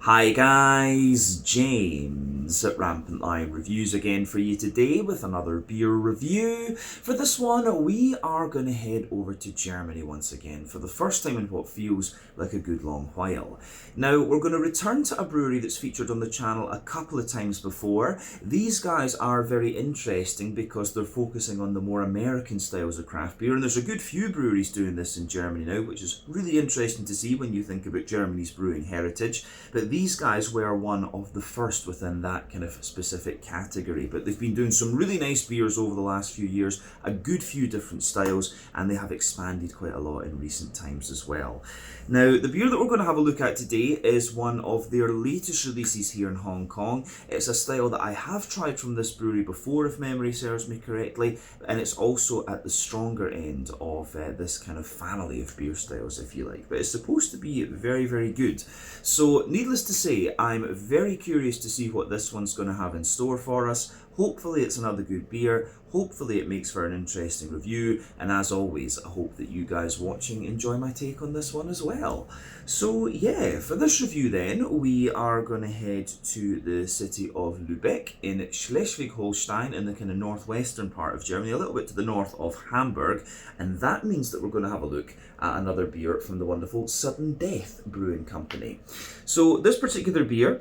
Hi guys, James at Rampant Lion Reviews again for you today with another beer review. For this one, we are going to head over to Germany once again for the first time in what feels like a good long while. Now, we're going to return to a brewery that's featured on the channel a couple of times before. These guys are very interesting because they're focusing on the more American styles of craft beer, and there's a good few breweries doing this in Germany now, which is really interesting to see when you think about Germany's brewing heritage. But these guys were one of the first within that kind of specific category. But they've been doing some really nice beers over the last few years, a good few different styles, and they have expanded quite a lot in recent times as well. Now, the beer that we're going to have a look at today is one of their latest releases here in Hong Kong. It's a style that I have tried from this brewery before, if memory serves me correctly, and it's also at the stronger end of this kind of family of beer styles, if you like. But it's supposed to be very, very good. So, needless to say, I'm very curious to see what this one's going to have in store for us. Hopefully it's another good beer, hopefully it makes for an interesting review, and as always, I hope that you guys watching enjoy my take on this one as well. So yeah, for this review then, we are going to head to the city of Lübeck in Schleswig-Holstein in the kind of northwestern part of Germany, a little bit to the north of Hamburg, and that means that we're going to have a look at another beer from the wonderful Sudden Death Brewing Company. So this particular beer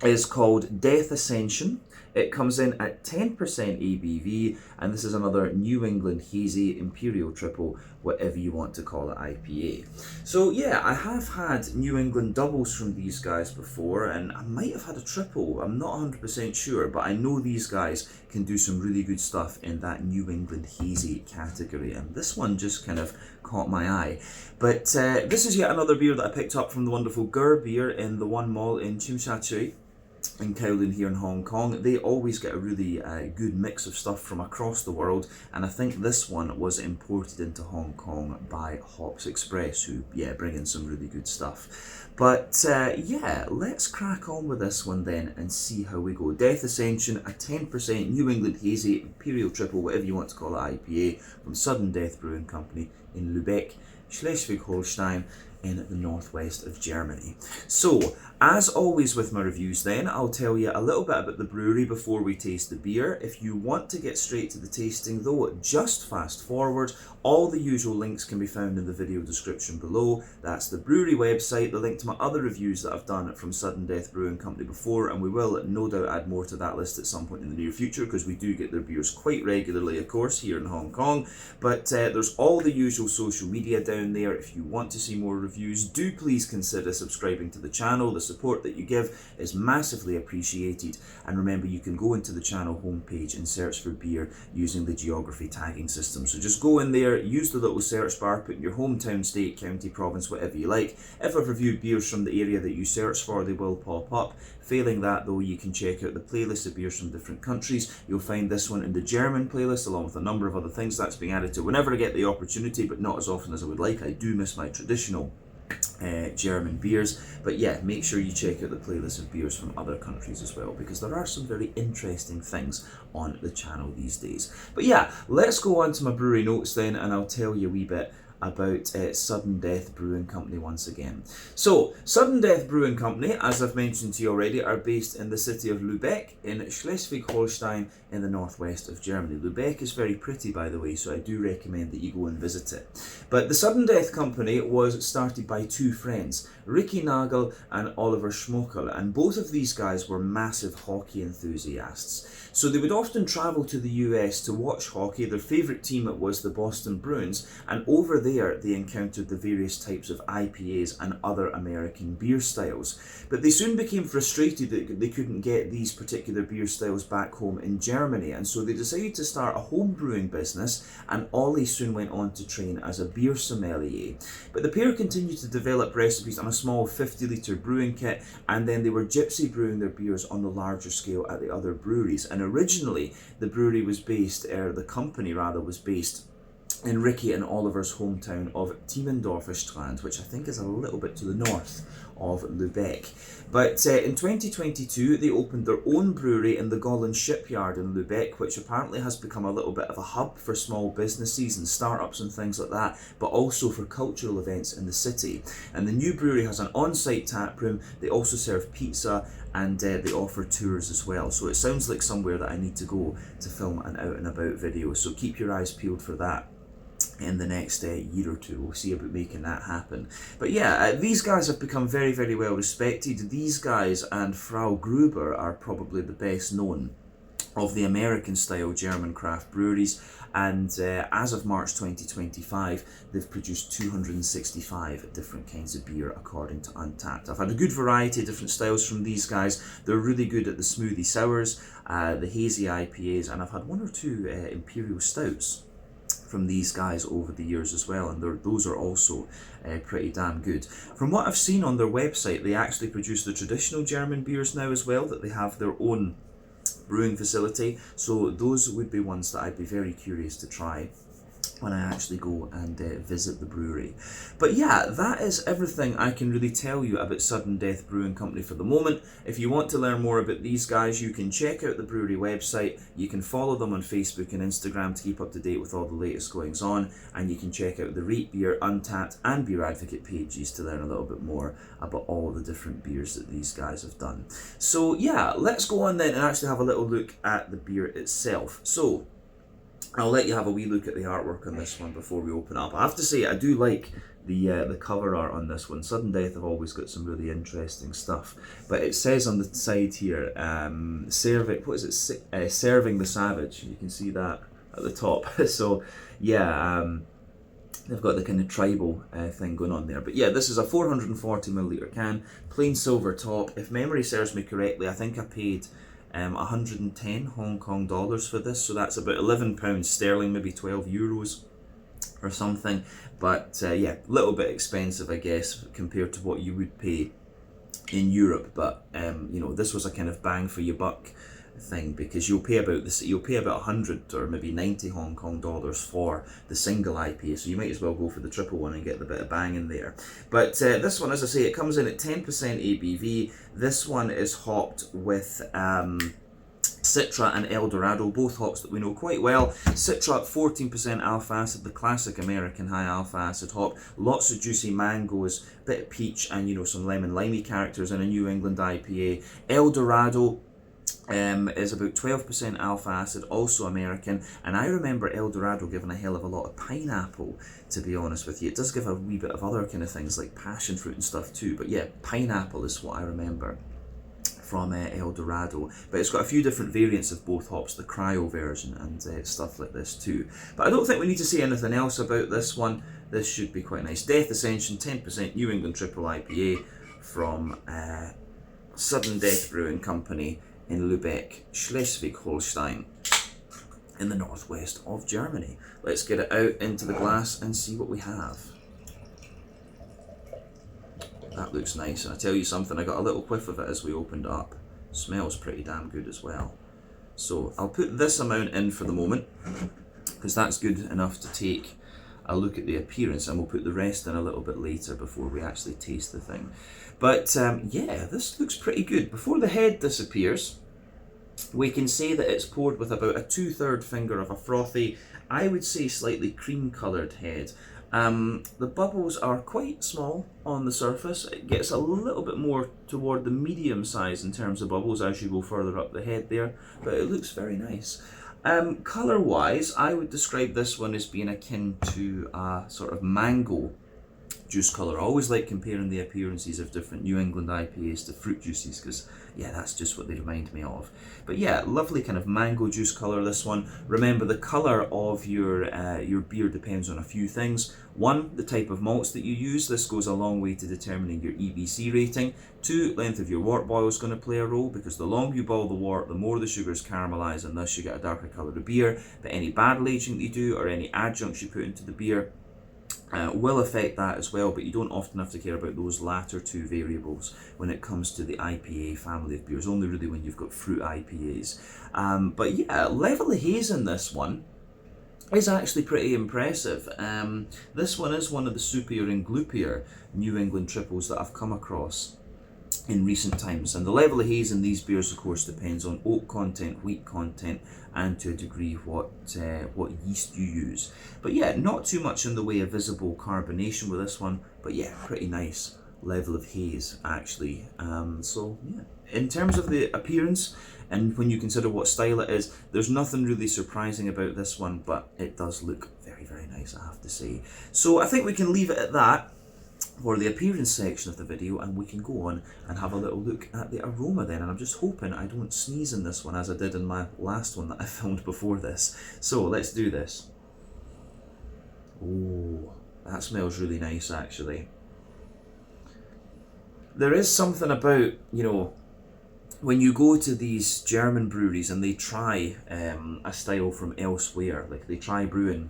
is called Death Ascension. It comes in at 10% ABV, and this is another New England Hazy Imperial Triple, whatever you want to call it, IPA. So yeah, I have had New England doubles from these guys before, and I might have had a triple, I'm not 100% sure, but I know these guys can do some really good stuff in that New England Hazy category, and this one just kind of caught my eye. But this is yet another beer that I picked up from the wonderful Gur Beer in the One Mall in Tsim Sha Tsui in Kowloon here in Hong Kong. They always get a really good mix of stuff from across the world, and I think this one was imported into Hong Kong by Hops Express, who bring in some really good stuff. But yeah, let's crack on with this one then and see how we go. Death Ascension, a 10% New England Hazy Imperial Triple, whatever you want to call it, IPA from Sudden Death Brewing Company in Lübeck, Schleswig-Holstein, in the northwest of Germany. So, as always with my reviews then, I'll tell you a little bit about the brewery before we taste the beer. If you want to get straight to the tasting though, just fast forward. All the usual links can be found in the video description below. That's the brewery website, the link to my other reviews that I've done from Sudden Death Brewing Company before, and we will no doubt add more to that list at some point in the near future because we do get their beers quite regularly, of course, here in Hong Kong. But there's all the usual social media down there. If you want to see more reviews, do please consider subscribing to the channel. The support that you give is massively appreciated, and remember, you can go into the channel homepage and search for beer using the geography tagging system. So just go in there, use the little search bar, put in your hometown, state, county, province, whatever you like. If I've reviewed beers from the area that you search for, they will pop up. Failing that though, you can check out the playlist of beers from different countries. You'll find this one in the German playlist along with a number of other things that's being added to whenever I get the opportunity, but not as often as I would like. I do miss my traditional German beers, but yeah, make sure you check out the playlist of beers from other countries as well, because there are some very interesting things on the channel these days. But yeah, let's go on to my brewery notes then, and I'll tell you a wee bit about Sudden Death Brewing Company once again. So, Sudden Death Brewing Company, as I've mentioned to you already, are based in the city of Lübeck in Schleswig-Holstein in the northwest of Germany. Lübeck is very pretty, by the way, so I do recommend that you go and visit it. But the Sudden Death Company was started by two friends, Ricky Nagel and Oliver Schmokel, and both of these guys were massive hockey enthusiasts. So they would often travel to the US to watch hockey. Their favourite team was the Boston Bruins, and over there they encountered the various types of IPAs and other American beer styles. But they soon became frustrated that they couldn't get these particular beer styles back home in Germany, and so they decided to start a home brewing business, and Ollie soon went on to train as a beer sommelier. But the pair continued to develop recipes on a small 50-litre brewing kit, and then they were gypsy brewing their beers on the larger scale at the other breweries. And originally, the brewery was based, the company rather, was based in Ricky and Oliver's hometown of Timmendorfer Strand, which I think is a little bit to the north of Lübeck. But in 2022, they opened their own brewery in the Gollen shipyard in Lübeck, which apparently has become a little bit of a hub for small businesses and startups and things like that, but also for cultural events in the city. And the new brewery has an on-site tap room. They also serve pizza, and they offer tours as well. So it sounds like somewhere that I need to go to film an out and about video. So keep your eyes peeled for that in the next year or two. We'll see about making that happen. But yeah, these guys have become very, very well respected. These guys and Frau Gruber are probably the best known of the American style German craft breweries, and as of March 2025 they've produced 265 different kinds of beer according to Untappd. I've had a good variety of different styles from these guys. They're really good at the smoothie sours, the hazy IPAs, and I've had one or two imperial stouts from these guys over the years as well, and those are also pretty damn good. From what I've seen on their website, they actually produce the traditional German beers now as well, that they have their own brewing facility, so those would be ones that I'd be very curious to try when I actually go and visit the brewery. But yeah, that is everything I can really tell you about Sudden Death Brewing Company for the moment. If you want to learn more about these guys, you can check out the brewery website, you can follow them on Facebook and Instagram to keep up to date with all the latest goings on, and you can check out the Rate Beer, Untappd and Beer Advocate pages to learn a little bit more about all the different beers that these guys have done. So yeah, let's go on then and actually have a little look at the beer itself. So I'll let you have a wee look at the artwork on this one before we open up. I have to say, I do like the cover art on this one. Sudden Death have always got some really interesting stuff. But it says on the side here, serving the savage. You can see that at the top. So yeah, they've got the kind of tribal thing going on there. But yeah, this is a 440ml can, plain silver top. If memory serves me correctly, I think I paid 110 Hong Kong dollars for this, so that's about £11 sterling, maybe €12 or something. But yeah, a little bit expensive, I guess, compared to what you would pay in Europe. But you know, this was a kind of bang for your buck thing, because you'll pay about 100 or maybe 90 Hong Kong dollars for the single IPA, so you might as well go for the triple one and get the bit of bang in there. But this one, as I say, it comes in at 10% ABV. This one is hopped with Citra and El Dorado, both hops that we know quite well. Citra, 14% alpha acid, the classic American high alpha acid hop. Lots of juicy mangoes, bit of peach, and you know, some lemon limey characters in a New England IPA. El Dorado is about 12% alpha acid, also American, and I remember El Dorado giving a hell of a lot of pineapple, to be honest with you. It does give a wee bit of other kind of things like passion fruit and stuff too, but yeah, pineapple is what I remember from El Dorado. But it's got a few different variants of both hops, the cryo version and stuff like this too. But I don't think we need to say anything else about this one. This should be quite nice. Death Ascension, 10% New England Triple IPA from Sudden Death Brewing Company in Lübeck, Schleswig-Holstein, in the northwest of Germany. Let's get it out into the glass and see what we have. That looks nice, and I tell you something, I got a little whiff of it as we opened it up. Smells pretty damn good as well. So I'll put this amount in for the moment, because that's good enough to take a look at the appearance, and we'll put the rest in a little bit later before we actually taste the thing. But yeah, this looks pretty good. Before the head disappears, we can say that it's poured with about a 2/3 finger of a frothy, I would say slightly cream coloured head. The bubbles are quite small on the surface. It gets a little bit more toward the medium size in terms of bubbles as you go further up the head there, but it looks very nice. Colour wise, I would describe this one as being akin to a sort of mango juice colour. I always like comparing the appearances of different New England IPAs to fruit juices, because yeah, that's just what they remind me of. But yeah, lovely kind of mango juice colour, this one. Remember, the colour of your beer depends on a few things. One, the type of malts that you use. This goes a long way to determining your EBC rating. Two, length of your wort boil is going to play a role, because the longer you boil the wort, the more the sugars caramelise, and thus you get a darker colour of beer. But any barrel aging that you do, or any adjuncts you put into the beer, will affect that as well, but you don't often have to care about those latter two variables when it comes to the IPA family of beers, only really when you've got fruit IPAs. But yeah, level of haze in this one is actually pretty impressive. This one is one of the soupier and gloopier New England triples that I've come across in recent times, and the level of haze in these beers of course depends on oak content, wheat content, and to a degree what yeast you use. But yeah, not too much in the way of visible carbonation with this one, but yeah, pretty nice level of haze actually. So yeah, in terms of the appearance and when you consider what style it is, there's nothing really surprising about this one, but it does look very, very nice, I have to say. So I think we can leave it at that for the appearance section of the video, and we can go on and have a little look at the aroma then. And I'm just hoping I don't sneeze in this one as I did in my last one that I filmed before this. So let's do this. Oh, that smells really nice actually. There is something about, you know, when you go to these German breweries and they try a style from elsewhere, like they try brewing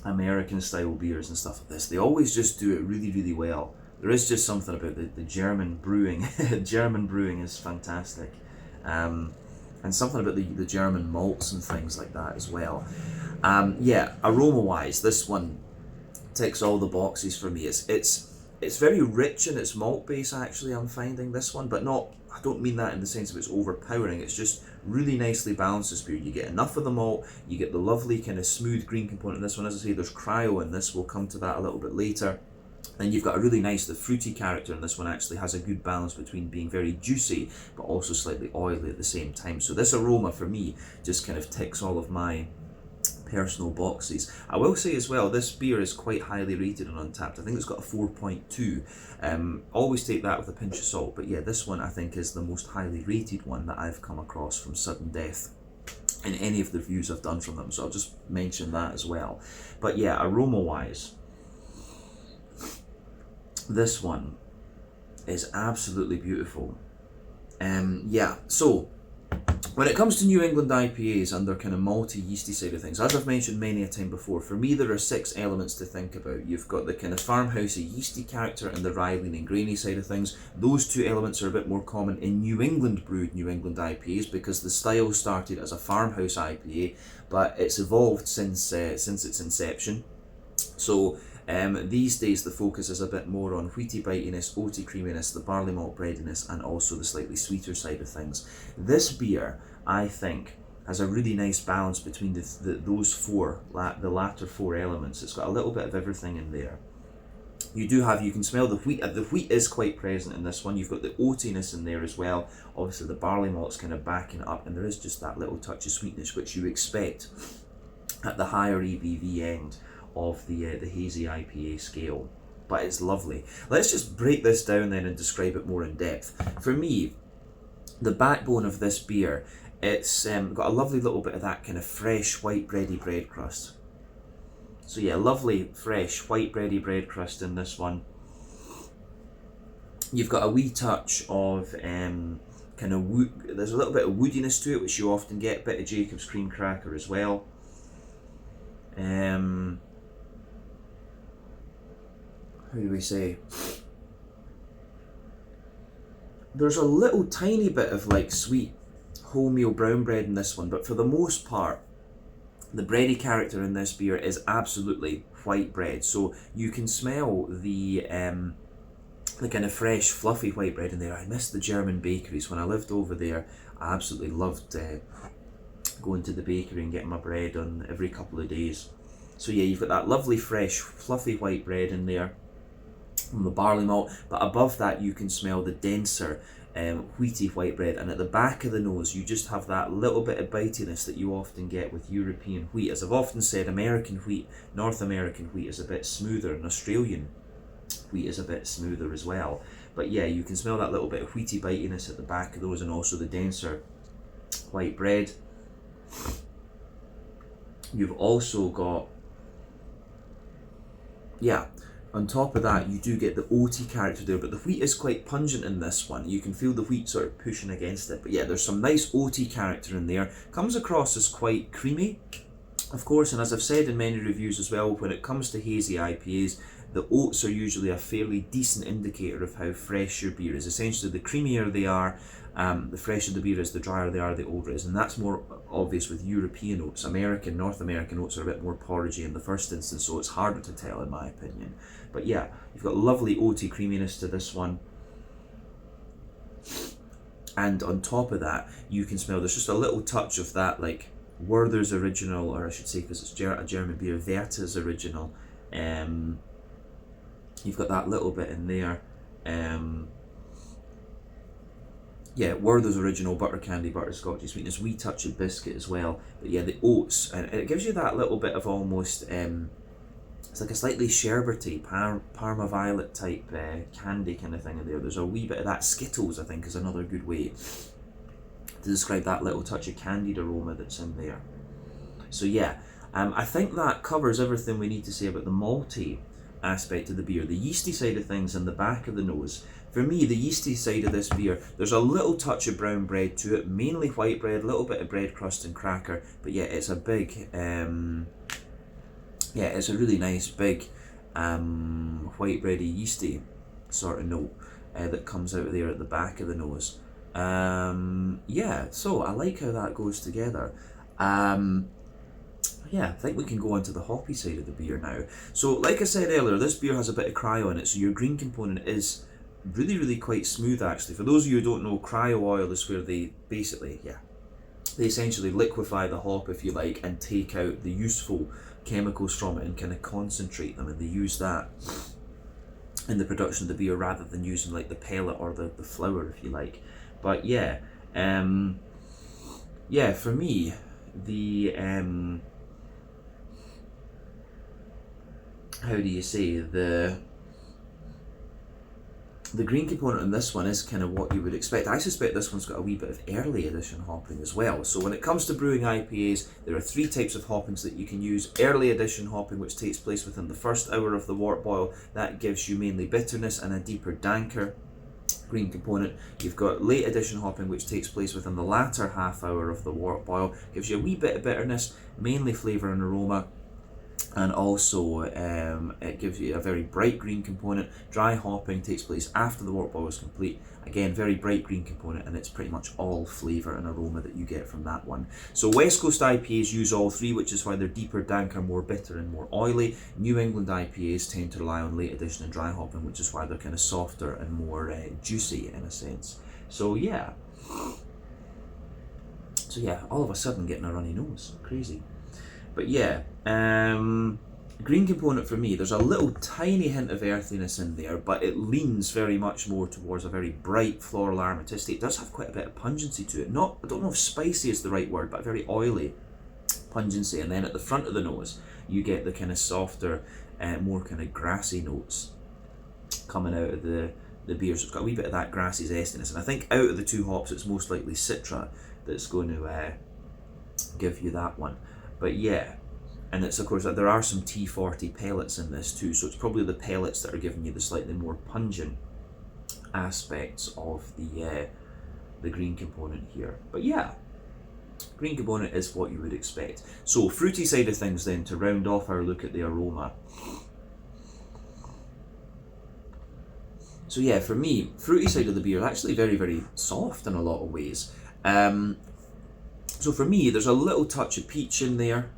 American style beers and stuff like this, they always just do it really, really well. There is just something about the German brewing. German brewing is fantastic. And something about the German malts and things like that as well. Yeah, aroma wise, this one ticks all the boxes for me. It's very rich in its malt base actually, I'm finding this one, but not, I don't mean that in the sense of it's overpowering, it's just really nicely balanced this beer. You get enough of the malt, you get the lovely kind of smooth green component in this one. As I say, there's cryo in this, we'll come to that a little bit later. And you've got a really nice, the fruity character in this one actually has a good balance between being very juicy but also slightly oily at the same time. So this aroma for me just kind of ticks all of my personal boxes. I will say as well, this beer is quite highly rated on Untappd. I think it's got a 4.2. Always take that with a pinch of salt, but yeah, this one I think is the most highly rated one that I've come across from Sudden Death in any of the reviews I've done from them, so I'll just mention that as well. But yeah, aroma wise, this one is absolutely beautiful. Yeah, so when it comes to New England IPAs and their kind of malty, yeasty side of things, as I've mentioned many a time before, for me there are 6 elements to think about. You've got the kind of farmhousey, yeasty character and the ryeline and grainy side of things. Those 2 elements are a bit more common in New England brewed New England IPAs because the style started as a farmhouse IPA, but it's evolved since its inception. So these days the focus is a bit more on wheaty bitiness, oaty creaminess, the barley malt breadiness, and also the slightly sweeter side of things. This beer, I think, has a really nice balance between those 4, the latter 4 elements. It's got a little bit of everything in there. You can smell the wheat. The wheat is quite present in this one. You've got the oatiness in there as well. Obviously the barley malt's kind of backing it up, and there is just that little touch of sweetness which you expect at the higher ABV end of the hazy IPA scale, but it's lovely. Let's just break this down then and describe it more in depth. For me, the backbone of this beer, it's got a lovely little bit of that kind of fresh white bready bread crust. So yeah, lovely fresh white bready bread crust in this one. You've got a wee touch of kind of wood. There's a little bit of woodiness to it, which you often get. A bit of Jacob's cream cracker as well. How do we say? There's a little tiny bit of like sweet wholemeal brown bread in this one, but for the most part, the bready character in this beer is absolutely white bread. So you can smell the kind of fresh, fluffy white bread in there. I miss the German bakeries. When I lived over there, I absolutely loved going to the bakery and getting my bread on every couple of days. So yeah, you've got that lovely, fresh, fluffy white bread in there from the barley malt, but above that you can smell the denser wheaty white bread, and at the back of the nose you just have that little bit of bitiness that you often get with European wheat. As I've often said, American wheat, North American wheat is a bit smoother, and Australian wheat is a bit smoother as well. But yeah, you can smell that little bit of wheaty bitiness at the back of those, and also the denser white bread. You've also got, yeah, on top of that, you do get the oaty character there, but the wheat is quite pungent in this one. You can feel the wheat sort of pushing against it. But yeah, there's some nice oaty character in there. Comes across as quite creamy, of course, and as I've said in many reviews as well, when it comes to hazy IPAs, The oats are usually a fairly decent indicator of how fresh your beer is. Essentially, the creamier they are, the fresher the beer is, the drier they are, the older it is. And that's more obvious with European oats. North American oats are a bit more porridgey in the first instance, so it's harder to tell in my opinion. But yeah, you've got lovely oaty creaminess to this one. And on top of that, you can smell there's just a little touch of that, like Werther's original, or I should say, because it's a German beer, Werther's original. You've got that little bit in there. Yeah, Werther's original, butter candy, butterscotchy sweetness, wee touch of biscuit as well. But yeah, the oats, and it gives you that little bit of almost, it's like a slightly sherbety, Parma Violet type candy kind of thing in there. There's a wee bit of that. Skittles, I think, is another good way to describe that little touch of candied aroma that's in there. So yeah, I think that covers everything we need to say about the malty aspect of the beer. The yeasty side of things in the back of the nose. For me, the yeasty side of this beer, there's a little touch of brown bread to it, mainly white bread, a little bit of bread crust and cracker, but yeah, it's a big, yeah, it's a really nice big white bready yeasty sort of note that comes out there at the back of the nose. Yeah, so I like how that goes together. Yeah, I think we can go on to the hoppy side of the beer now. So like I said earlier, this beer has a bit of cryo in it, so your green component is really quite smooth actually. For those of you who don't know, cryo oil is where they basically, they essentially liquefy the hop, if you like, and take out the useful chemicals from it and kind of concentrate them, and they use that in the production of the beer rather than using like the pellet or the flour, if you like. But yeah, yeah, for me, the how do you say, the green component in this one is kind of what you would expect. I suspect this one's got a wee bit of early edition hopping as well. So when it comes to brewing IPAs, there are 3 types of hoppings that you can use. Early edition hopping, which takes place within the first hour of the wort boil, that gives you mainly bitterness and a deeper, danker green component. You've got late edition hopping, which takes place within the latter half hour of the wort boil, gives you a wee bit of bitterness, mainly flavour and aroma. And also it gives you a very bright green component. Dry hopping takes place after the wort boil is complete. Again, very bright green component, and it's pretty much all flavour and aroma that you get from that one. So West Coast IPAs use all 3, which is why they're deeper, danker, more bitter and more oily. New England IPAs tend to rely on late edition and dry hopping, which is why they're kind of softer and more juicy in a sense. So yeah. So yeah, all of a sudden getting a runny nose. Crazy. But yeah, green component for me, there's a little tiny hint of earthiness in there, but it leans very much more towards a very bright floral aromaticity. It does have quite a bit of pungency to it. I don't know if spicy is the right word, but a very oily pungency. And then at the front of the nose, you get the kind of softer, more kind of grassy notes coming out of the beer. So it's got a wee bit of that grassy zestiness. And I think out of the 2 hops, it's most likely Citra that's going to give you that one. But yeah, and it's of course there are some T40 pellets in this too, so it's probably the pellets that are giving you the slightly more pungent aspects of the green component here. But yeah, green component is what you would expect. So fruity side of things then, to round off our look at the aroma. So yeah, for me, fruity side of the beer is actually very soft in a lot of ways. So for me, there's a little touch of peach in there,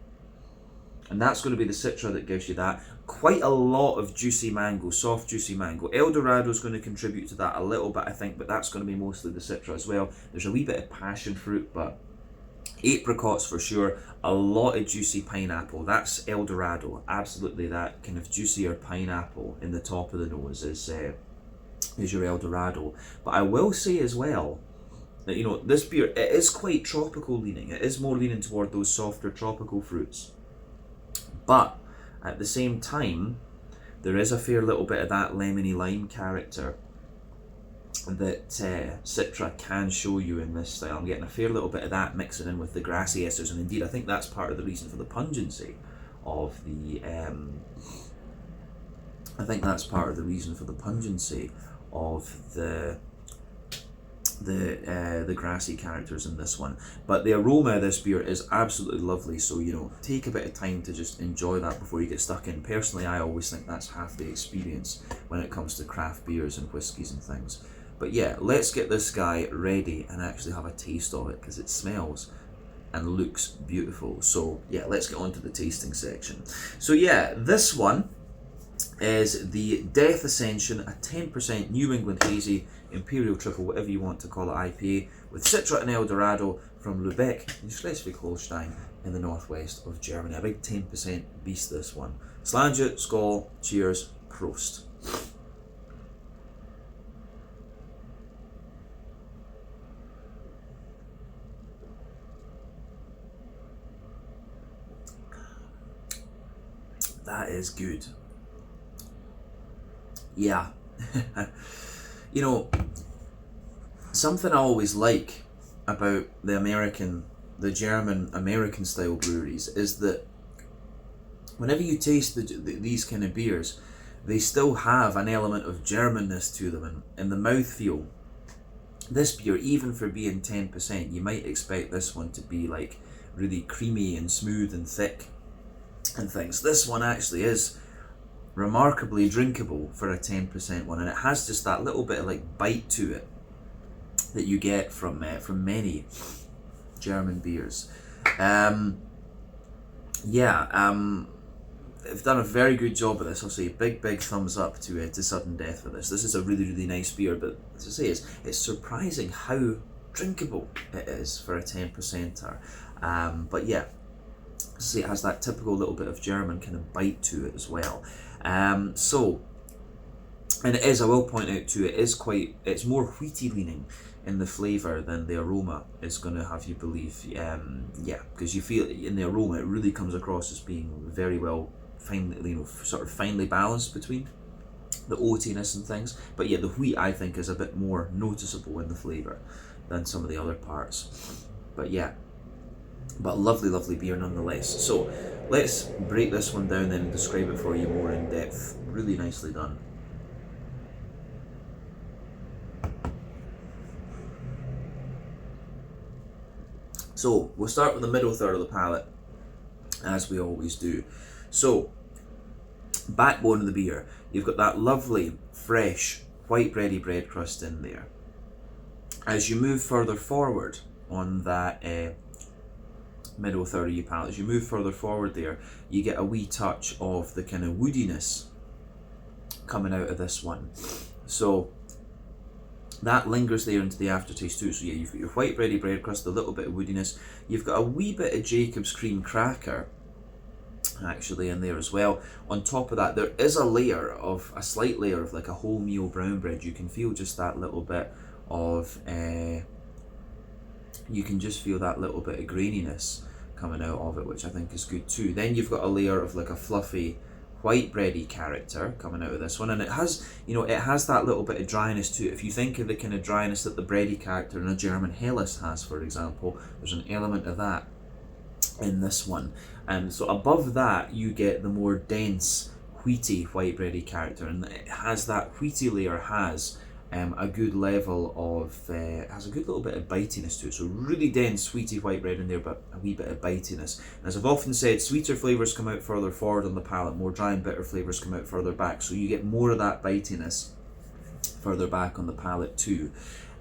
and that's going to be the Citra that gives you that. Quite a lot of juicy mango, soft juicy mango. Eldorado is going to contribute to that a little bit, I think, but that's going to be mostly the Citra as well. There's a wee bit of passion fruit, but apricots for sure. A lot of juicy pineapple. That's Eldorado. Absolutely, that kind of juicier pineapple in the top of the nose is your Eldorado. But I will say as well, that, you know, this beer, it is quite tropical leaning. It is more leaning toward those softer tropical fruits. But at the same time, there is a fair little bit of that lemony lime character that Citra can show you in this style. I'm getting a fair little bit of that mixing in with the grassy esters, and indeed I think that's part of the reason for the pungency of the the grassy characters in this one. But the aroma of this beer is absolutely lovely, so you know, take a bit of time to just enjoy that before you get stuck in. Personally, I always think that's half the experience when it comes to craft beers and whiskies and things. But yeah, let's get this guy ready and actually have a taste of it, because it smells and looks beautiful. So yeah, let's get on to the tasting section. So yeah, this one is the Death Ascension, a 10% New England Hazy Imperial Triple, whatever you want to call it, IPA, with Citra and Eldorado from Lübeck in Schleswig-Holstein in the northwest of Germany. A big 10% beast, this one. Slange, Skål, cheers, Prost. That is good. Yeah. You know, something I always like about the German American style breweries is that whenever you taste these kind of beers, they still have an element of Germanness to them and the mouthfeel. This beer, even for being 10%, you might expect this one to be like really creamy and smooth and thick and things. This one actually is remarkably drinkable for a 10% one, and it has just that little bit of like bite to it that you get from many German beers. They've done a very good job of this. I'll say big thumbs up to Sudden Death for this. This is a really nice beer, but as I say, it's surprising how drinkable it is for a 10%er. But yeah, see, it has that typical little bit of German kind of bite to it as well. And it is, I will point out too, it's more wheaty leaning in the flavour than the aroma is going to have you believe. Because you feel in the aroma it really comes across as being very well, sort of finely balanced between the oatiness and things. But yeah, the wheat I think is a bit more noticeable in the flavour than some of the other parts. But yeah, but lovely beer nonetheless. So let's break this one down then and describe it for you more in depth. Really nicely done. So we'll start with the middle third of the palate, as we always do. So, backbone of the beer, you've got that lovely, fresh, white bready bread crust in there. As you move further forward on that middle third of your palate, as you move further forward there, you get a wee touch of the kind of woodiness coming out of this one. So that lingers there into the aftertaste too. So yeah, you've got your white bready bread crust, a little bit of woodiness. You've got a wee bit of Jacob's cream cracker actually in there as well. On top of that, there is a slight layer of like a wholemeal brown bread. You can feel just that little bit of you can just feel that little bit of graininess coming out of it, which I think is good too. Then you've got a layer of like a fluffy white bready character coming out of this one, and it has that little bit of dryness to it. If you think of the kind of dryness that the bready character in a German Helles has, for example, there's an element of that in this one. And so above that you get the more dense wheaty white bready character, and it has that wheaty layer has a good level of has a good little bit of bitiness to it. So really dense sweety white bread in there, but a wee bit of bitiness. And as I've often said, sweeter flavours come out further forward on the palate, more dry and bitter flavours come out further back, so you get more of that bitiness further back on the palate too.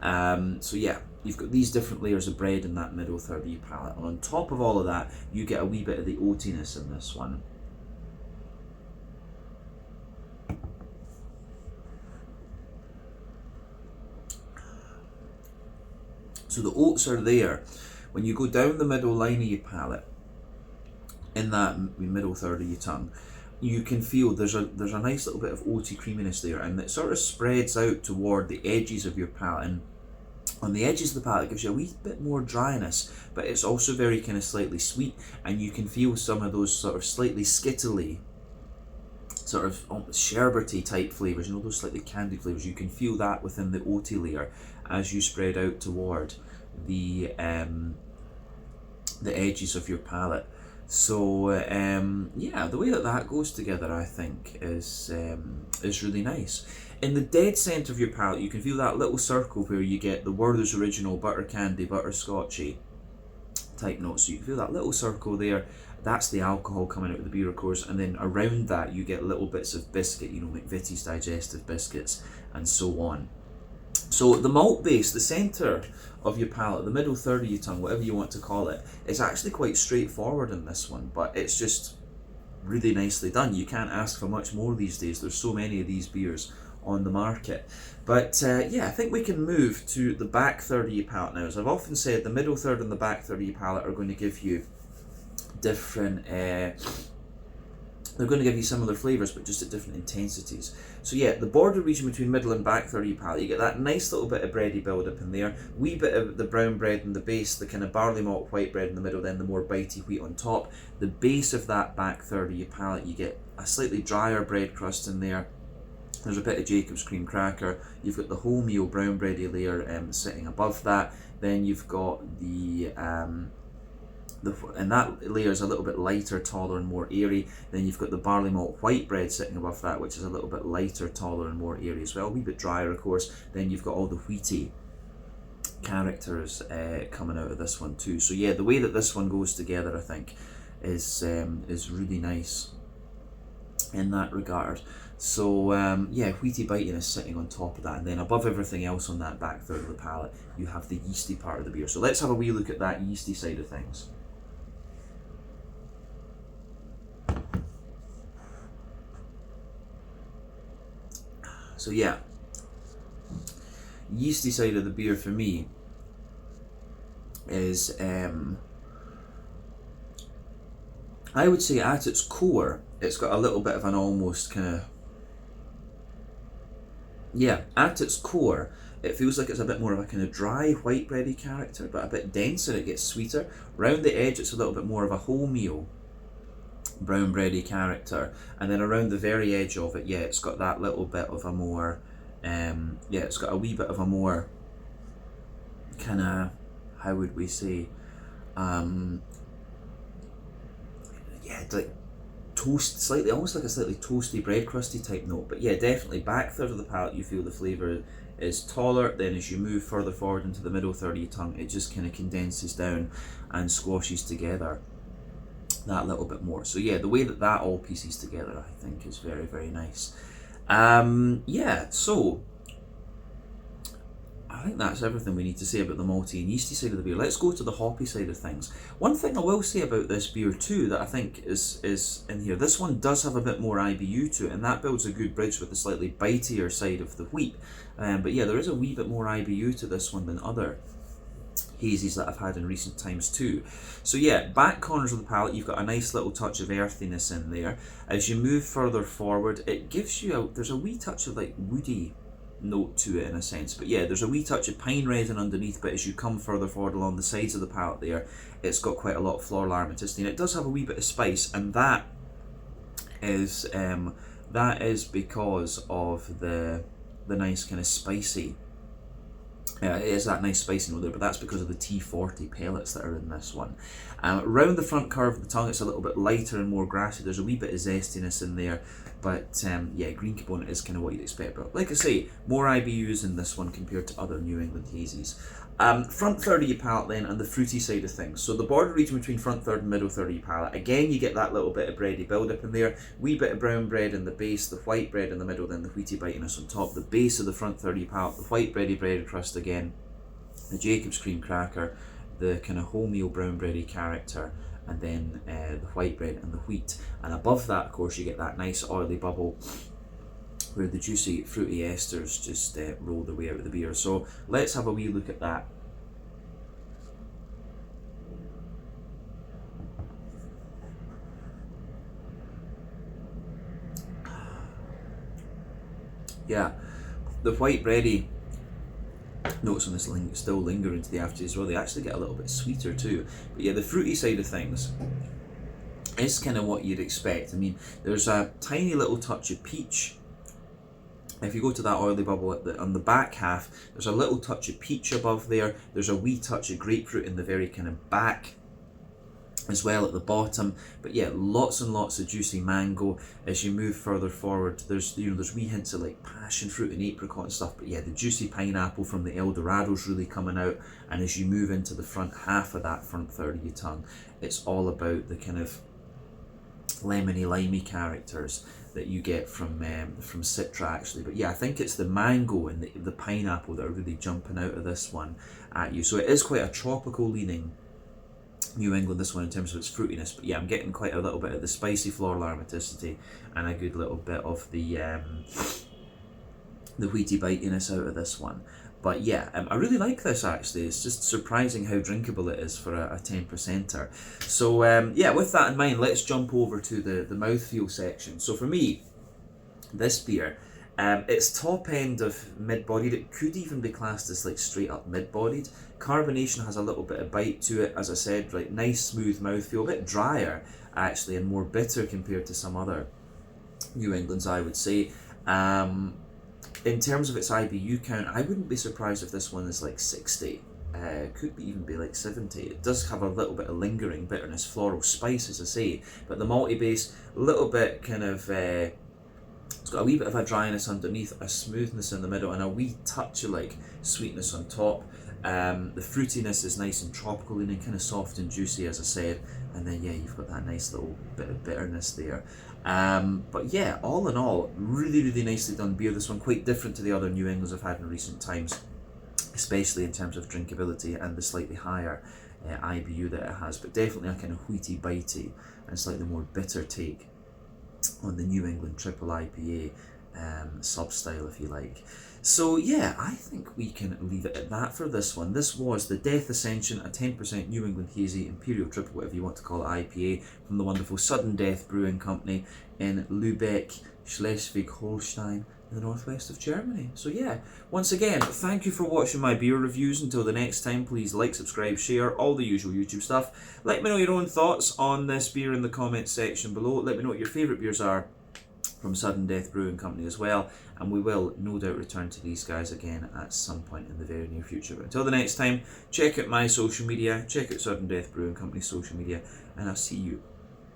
So yeah, you've got these different layers of bread in that middle third of your palate, and on top of all of that you get a wee bit of the oatiness in this one. So the oats are there. When you go down the middle line of your palate, in that middle third of your tongue, you can feel there's a nice little bit of oaty creaminess there, and it sort of spreads out toward the edges of your palate. And on the edges of the palate, it gives you a wee bit more dryness, but it's also very kind of slightly sweet, and you can feel some of those sort of slightly skittly, sort of almost sherbety type flavours, you know, those slightly candy flavours. You can feel that within the oaty layer as you spread out toward the edges of your palate. So yeah, the way that goes together, I think, is really nice. In the dead centre of your palate, you can feel that little circle where you get the Werther's Original butter candy, butterscotchy type notes. So you can feel that little circle there. That's the alcohol coming out of the beer, of course, and then around that you get little bits of biscuit, you know, McVitie's digestive biscuits, and so on. So the malt base, the centre of your palate, the middle third of your tongue, whatever you want to call it, is actually quite straightforward in this one, but it's just really nicely done. You can't ask for much more these days. There's so many of these beers on the market. But yeah, I think we can move to the back third of your palate now. As I've often said, the middle third and the back third of your palate are going to give you different they're going to give you similar flavours, but just at different intensities. So yeah, the border region between middle and back third of your palate, you get that nice little bit of bready build up in there, wee bit of the brown bread in the base, the kind of barley malt white bread in the middle, then the more bitey wheat on top. The base of that back third of your palate, you get a slightly drier bread crust in there. There's a bit of Jacob's cream cracker. You've got the wholemeal brown bready layer sitting above that. Then you've got and that layer is a little bit lighter, taller and more airy. Then you've got the barley malt white bread sitting above that, which is a little bit lighter, taller and more airy as well, a wee bit drier of course. Then you've got all the wheaty characters coming out of this one too. So yeah, the way that this one goes together, I think, is really nice in that regard. So yeah, wheaty bitiness sitting on top of that, and then above everything else on that back third of the palate, you have the yeasty part of the beer. So let's have a wee look at that yeasty side of things. So yeah, yeasty side of the beer for me is, I would say at its core, it's got a little bit of an almost kind of, yeah, at its core, it feels like it's a bit more of a kind of dry white bready character, but a bit denser, it gets sweeter. Round the edge, it's a little bit more of a wholemeal brown bready character, and then around the very edge of it, yeah, it's got that little bit of a more, yeah, it's got a wee bit of a more kind of, how would we say, yeah, like toast, slightly, almost like a slightly toasty bread crusty type note. But yeah, definitely back third of the palate, you feel the flavour is taller. Then as you move further forward into the middle third of your tongue, it just kind of condenses down and squashes together that little bit more. So yeah, the way that that all pieces together, I think, is very, very nice. Yeah, so I think that's everything we need to say about the malty and yeasty side of the beer. Let's go to the hoppy side of things. One thing I will say about this beer too that I think is in here, this one does have a bit more IBU to it, and that builds a good bridge with the slightly bitier side of the wheat. But yeah, there is a wee bit more IBU to this one than other hazies that I've had in recent times too. So yeah, back corners of the palate, you've got a nice little touch of earthiness in there. As you move further forward, it gives you there's a wee touch of like woody note to it in a sense, but yeah, there's a wee touch of pine resin underneath. But as you come further forward along the sides of the palate there, it's got quite a lot of floral aromaticity, and it does have a wee bit of spice, and that is because of the nice kind of spicy. It is that nice spicy note there, but that's because of the T40 pellets that are in this one. Around the front curve of the tongue, it's a little bit lighter and more grassy. There's a wee bit of zestiness in there, but yeah, green component is kind of what you'd expect. But like I say, more IBUs in this one compared to other New England hazies. Front third of your palate then, and the fruity side of things. So the border region between front third and middle third of your palate, again you get that little bit of bready build up in there, wee bit of brown bread in the base, the white bread in the middle, then the wheaty bitiness on top. The base of the front third of your palate, the white bready bread crust again, the Jacob's cream cracker, the kind of wholemeal brown bready character, and then the white bread and the wheat. And above that, of course, you get that nice oily bubble where the juicy fruity esters just roll their way out of the beer. So let's have a wee look at that. Yeah, the white bready notes on this still linger into the aftertaste as well. They actually get a little bit sweeter too. But yeah, the fruity side of things is kind of what you'd expect. I mean, there's a tiny little touch of peach. If you go to that oily bubble on the back half, there's a little touch of peach above there. There's a wee touch of grapefruit in the very kind of back as well at the bottom. But yeah, lots and lots of juicy mango. As you move further forward, there's there's wee hints of like passion fruit and apricot and stuff, but yeah, the juicy pineapple from the Eldorado's really coming out. And as you move into the front half of that front third of your tongue, it's all about the kind of lemony limey characters that you get from Citra actually. But yeah, I think it's the mango and the pineapple that are really jumping out of this one at you. So it is quite a tropical leaning New England, this one, in terms of its fruitiness. But yeah, I'm getting quite a little bit of the spicy floral aromaticity and a good little bit of the wheaty bitiness out of this one. But yeah, I really like this actually. It's just surprising how drinkable it is for a 10%er. So yeah, with that in mind, let's jump over to the mouthfeel section. So for me, this beer, it's top end of mid-bodied. It could even be classed as like straight up mid-bodied. Carbonation has a little bit of bite to it, as I said, like nice smooth mouthfeel, a bit drier actually and more bitter compared to some other New Englands, I would say. In terms of its IBU count, I wouldn't be surprised if this one is like 60. Could even be like 70. It does have a little bit of lingering bitterness, floral spice, as I say, but the malty base, a little bit kind of, it's got a wee bit of a dryness underneath, a smoothness in the middle, and a wee touch of like sweetness on top. The fruitiness is nice and tropical leaning, kind of soft and juicy, as I said, and then yeah, you've got that nice little bit of bitterness there. But yeah, all in all, really nicely done beer. This one quite different to the other New Englands I've had in recent times, especially in terms of drinkability and the slightly higher IBU that it has, but definitely a kind of wheaty, bitey and slightly more bitter take on the New England Triple IPA sub-style, if you like. So yeah, I think we can leave it at that for this one. This was the Death Ascension, a 10% New England Hazy Imperial Triple, whatever you want to call it, IPA from the wonderful Sudden Death Brewing Company in Lübeck, Schleswig-Holstein, in the northwest of Germany. So yeah, once again, thank you for watching my beer reviews. Until the next time, please like, subscribe, share, all the usual YouTube stuff. Let me know your own thoughts on this beer in the comments section below. Let me know what your favourite beers are from Sudden Death Brewing Company as well, and we will no doubt return to these guys again at some point in the very near future. But until the next time, check out my social media, check out Sudden Death Brewing Company's social media, and I'll see you,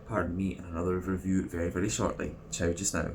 pardon me, in another review very shortly. Ciao just now.